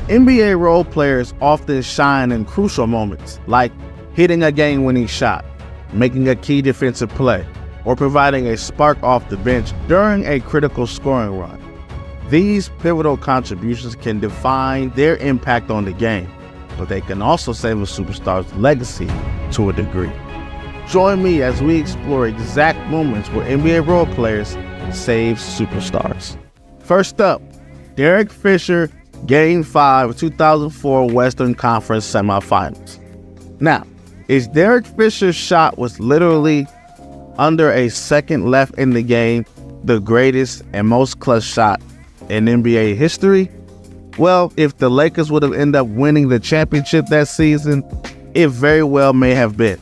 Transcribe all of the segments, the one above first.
NBA role players often shine in crucial moments, like hitting a game-winning shot, making a key defensive play, or providing a spark off the bench during a critical scoring run. These pivotal contributions can define their impact on the game, but they can also save a superstar's legacy to a degree. Join me as we explore exact moments where NBA role players save superstars. First up, Derek Fisher, Game 5 2004 Western Conference Semifinals. Now, is Derek Fisher's shot was literally under a second left in the game the greatest and most clutch shot in NBA history? Well, if the Lakers would have ended up winning the championship that season, it very well may have been.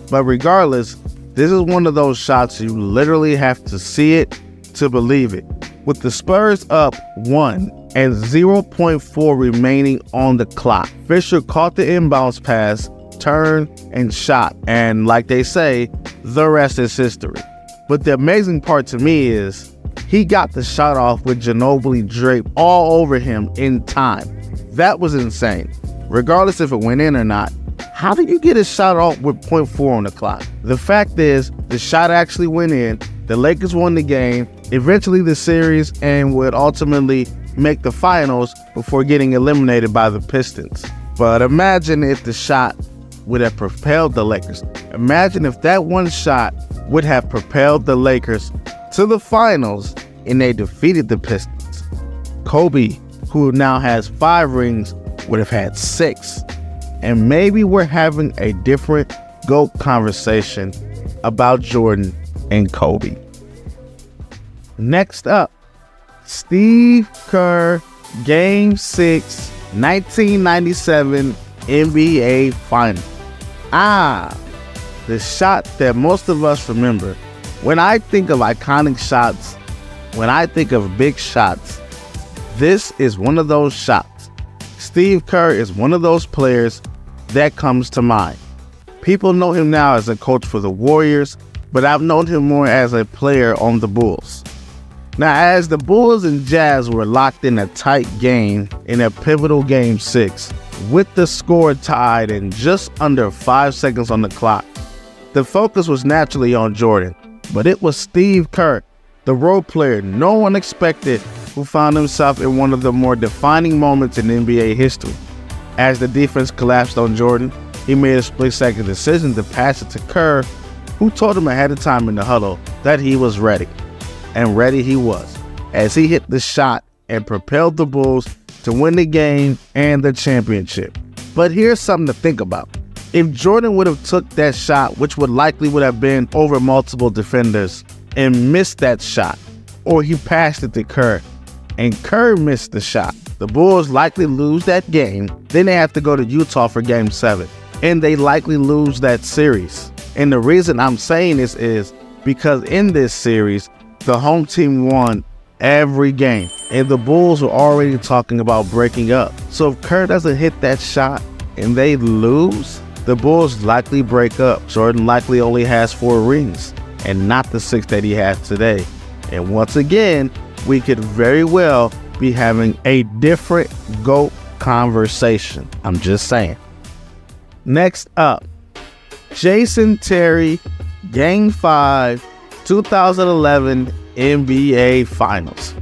But regardless, this is one of those shots you literally have to see it to believe it. With the Spurs up 1 and 0.4 remaining on the clock, Fisher caught the inbounds pass, turned, and shot. And like they say, the rest is history. But the amazing part to me is he got the shot off with Ginobili draped all over him in time. That was insane. Regardless if it went in or not, how did you get a shot off with 0.4 on the clock? The fact is, the shot actually went in. The Lakers won the game, eventually the series, and would ultimately make the finals before getting eliminated by the Pistons. But imagine if the shot would have propelled the Lakers. Imagine if that one shot would have propelled the Lakers to the finals and they defeated the Pistons. Kobe, who now has 5 rings, would have had 6. And maybe we're having a different GOAT conversation about Jordan and Kobe. Next up, Steve Kerr, Game 6, 1997 NBA Finals. The shot that most of us remember. When I think of iconic shots, when I think of big shots, this is one of those shots. Steve Kerr is one of those players that comes to mind. People know him now as a coach for the Warriors, but I've known him more as a player on the Bulls. Now, as the Bulls and Jazz were locked in a tight game in a pivotal Game 6, with the score tied and just under 5 seconds on the clock, the focus was naturally on Jordan, but it was Steve Kerr, the role player no one expected, who found himself in one of the more defining moments in NBA history. As the defense collapsed on Jordan, he made a split-second decision to pass it to Kerr, who told him ahead of time in the huddle that he was ready. And ready he was, as he hit the shot and propelled the Bulls to win the game and the championship. But here's something to think about. If Jordan would have took that shot, which would have been over multiple defenders, and missed that shot, or he passed it to Kerr, and Kerr missed the shot, the Bulls likely lose that game. Then they have to go to Utah for Game 7, and they likely lose that series. And the reason I'm saying this is because in this series, the home team won every game, and the Bulls were already talking about breaking up. So if Kerr doesn't hit that shot and they lose, the Bulls likely break up. Jordan likely only has 4 rings and not the 6 that he has today. And once again, we could very well be having a different GOAT conversation. I'm just saying. Next up, Jason Terry, Game 5, 2011 NBA Finals.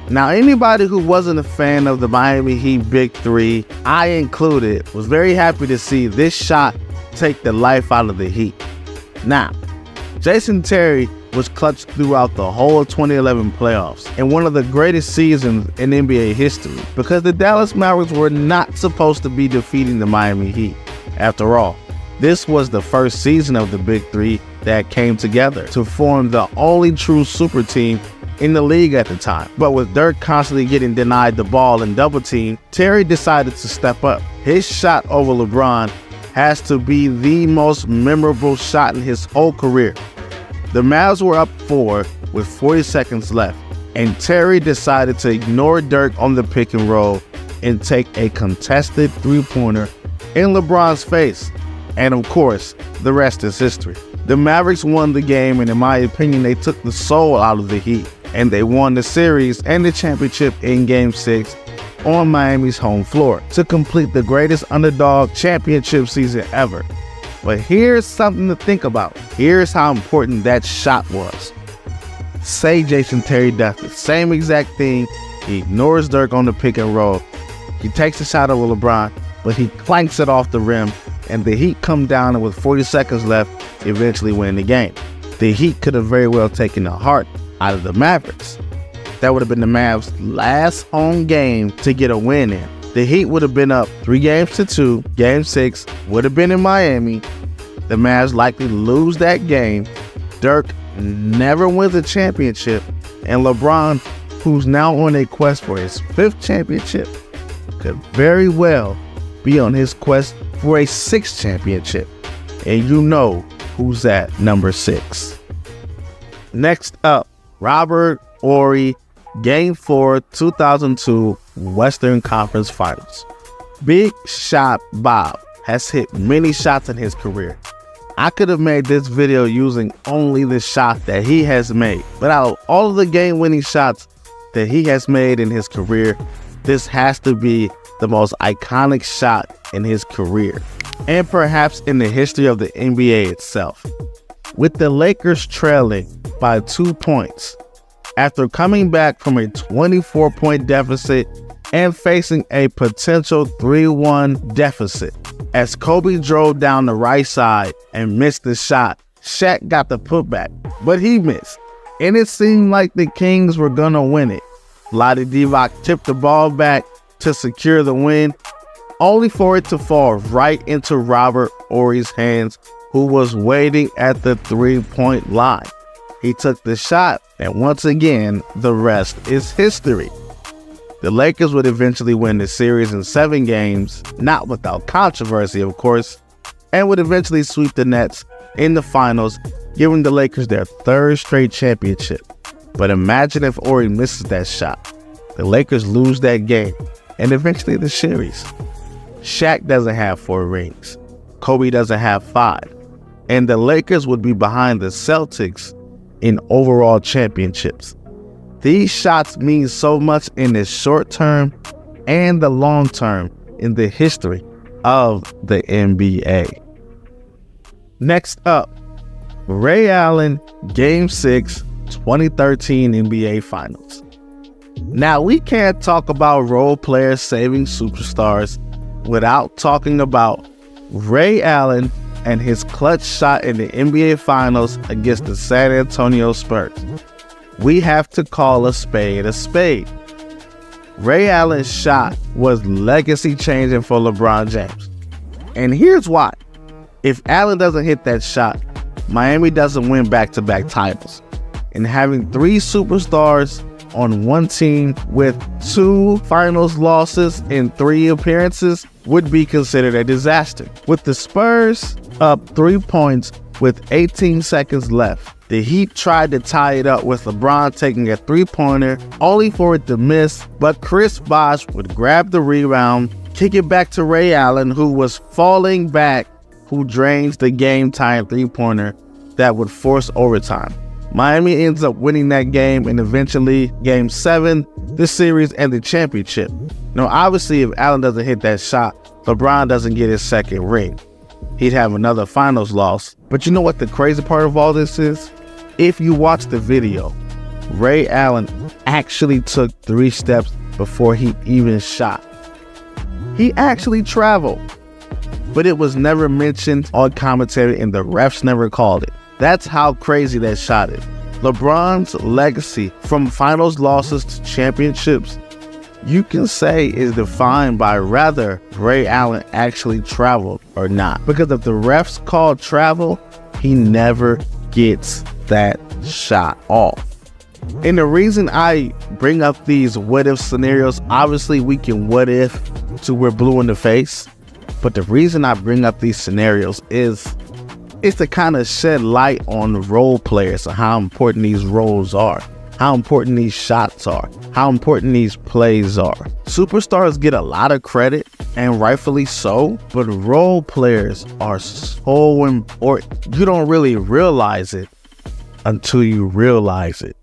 Now, anybody who wasn't a fan of the Miami Heat Big Three, I included, was very happy to see this shot take the life out of the Heat. Now, Jason Terry was clutch throughout the whole 2011 playoffs and one of the greatest seasons in NBA history because the Dallas Mavericks were not supposed to be defeating the Miami Heat. After all, this was the first season of the Big Three that came together to form the only true super team in the league at the time. But with Dirk constantly getting denied the ball and double team, Terry decided to step up. His shot over LeBron has to be the most memorable shot in his whole career. The Mavs were up 4 with 40 seconds left, and Terry decided to ignore Dirk on the pick and roll and take a contested three-pointer in LeBron's face. And of course, the rest is history. The Mavericks won the game, and in my opinion, they took the soul out of the Heat, and they won the series and the championship in Game 6 on Miami's home floor to complete the greatest underdog championship season ever. But here's something to think about. Here's how important that shot was. Say Jason Terry does the same exact thing. He ignores Dirk on the pick and roll. He takes a shot over LeBron, but he clanks it off the rim, and the Heat come down and with 40 seconds left, eventually win the game. The Heat could have very well taken the heart out of the Mavericks. That would have been the Mavs' last home game to get a win in. The Heat would have been up 3-2. Game 6 would have been in Miami. The Mavs likely lose that game. Dirk never wins a championship. And LeBron, who's now on a quest for his 5th championship, could very well be on his quest for a 6th championship. And you know who's at number 6. Next up, Robert Horry, Game 4, 2002 Western Conference Finals. Big Shot Bob has hit many shots in his career. I could have made this video using only the shot that he has made, but out of all of the game-winning shots that he has made in his career, this has to be the most iconic shot in his career, and perhaps in the history of the NBA itself. With the Lakers trailing by 2 points, after coming back from a 24-point deficit and facing a potential 3-1 deficit, as Kobe drove down the right side and missed the shot, Shaq got the putback, but he missed, and it seemed like the Kings were gonna win it. Vlade Divac tipped the ball back to secure the win, only for it to fall right into Robert Horry's hands, who was waiting at the 3-point line. He took the shot, and once again, the rest is history. The Lakers would eventually win the series in 7 games, not without controversy, of course, and would eventually sweep the Nets in the finals, giving the Lakers their 3rd straight championship. But imagine if Horry misses that shot. The Lakers lose that game, and eventually the series. Shaq doesn't have 4 rings. Kobe doesn't have 5. And the Lakers would be behind the Celtics in overall championships. These shots mean so much in the short term and the long term in the history of the NBA. Next up, Ray Allen, Game 6, 2013 NBA Finals. Now, we can't talk about role players saving superstars without talking about Ray Allen and his clutch shot in the NBA Finals against the San Antonio Spurs. We have to call a spade a spade. Ray Allen's shot was legacy changing for LeBron James. And here's why. If Allen doesn't hit that shot, Miami doesn't win back-to-back titles. And having 3 superstars on one team with 2 finals losses in 3 appearances would be considered a disaster. With the Spurs up 3 points with 18 seconds left, the Heat tried to tie it up with LeBron taking a 3-pointer, only for it to miss, but Chris Bosh would grab the rebound, kick it back to Ray Allen, who was falling back, who drains the game-tying 3-pointer that would force overtime. Miami ends up winning that game, and eventually, Game 7, the series, and the championship. Now, obviously, if Allen doesn't hit that shot, LeBron doesn't get his 2nd ring. He'd have another finals loss. But you know what the crazy part of all this is? If you watch the video, Ray Allen actually took 3 steps before he even shot. He actually traveled, but it was never mentioned on commentary and the refs never called it. That's how crazy that shot is. LeBron's legacy from finals losses to championships, you can say, is defined by whether Ray Allen actually traveled or not. Because if the refs called travel, he never gets that shot off. And the reason I bring up these what-if scenarios, obviously we can what-if till we're blue in the face. But the reason I bring up these scenarios is it's to kind of shed light on role players and how important these roles are, how important these shots are, how important these plays are. Superstars get a lot of credit, and rightfully so, but role players are so important. You don't really realize it until you realize it.